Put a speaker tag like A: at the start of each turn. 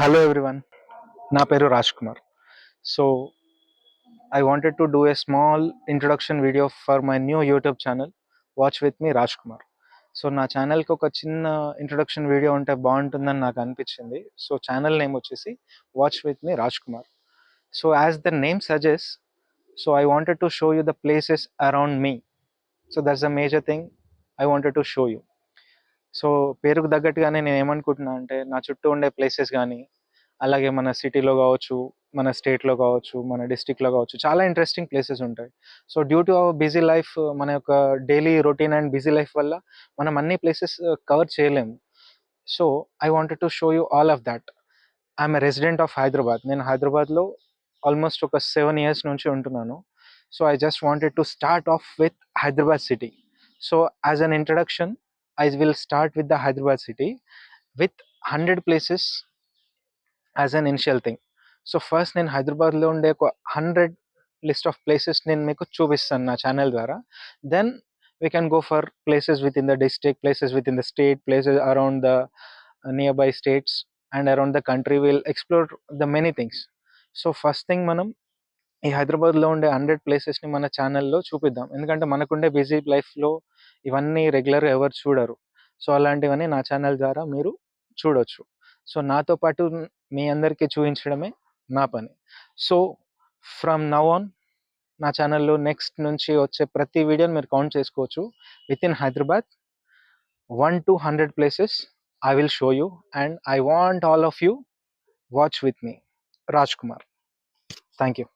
A: Hello everyone, నా పేరు Raj Kumar. So I wanted to do a small introduction video for my new YouTube channel, Watch with me Raj Kumar. So నా ఛానల్కి ఒక చిన్న introduction video ఉంటే బాగుంటుందని నాకు అనిపించింది. సో ఛానల్ నేమ్ వచ్చేసి watch with me Raj Kumar. So as the name suggest, so I wanted to show you the places around me. So that's the major thing I wanted to show you. So పేరుకు తగ్గట్టుగానే నేను ఏమనుకుంటున్నా అంటే నా చుట్టూ ఉండే places కానీ, అలాగే మన సిటీలో కావచ్చు, మన స్టేట్లో కావచ్చు, మన డిస్టిక్లో కావచ్చు, చాలా ఇంట్రెస్టింగ్ ప్లేసెస్ ఉంటాయి. So due to our busy life, మన యొక్క daily routine and busy life వల్ల మనం అన్ని ప్లేసెస్ కవర్ చేయలేము. So I wanted to show you all of that. I'm a resident of Hyderabad. నేను హైదరాబాద్లో ఆల్మోస్ట్ ఒక 7 years నుంచి ఉంటున్నాను. So I just wanted to start of with Hyderabad city. So as an introduction, I will start with the Hyderabad city with 100 places as an initial thing. So first నేను హైదరాబాద్లో ఉండే ఒక 100 list of places నేను మీకు చూపిస్తాను నా channel ద్వారా. Then we can go for places within the district, places within the state, places around the nearby states and around the country. Will explore the many things. So first thing మనం ఈ హైదరాబాద్లో ఉండే 100 ప్లేసెస్ని మన ఛానల్లో చూపిద్దాం. ఎందుకంటే మనకుండే busy లైఫ్లో ఇవన్నీ రెగ్యులర్గా ఎవరు చూడరు. సో అలాంటివన్నీ నా ఛానల్ ద్వారా మీరు చూడొచ్చు. సో నాతో పాటు మీ అందరికీ చూపించడమే నా పని. సో ఫ్రమ్ నౌ ఆన్ నా ఛానల్లో నెక్స్ట్ నుంచి వచ్చే ప్రతి వీడియోని మీరు కౌంట్ చేసుకోవచ్చు. With in Hyderabad 1 to 100 places I will show you and I want all of you watch with me Raj Kumar. Thank you.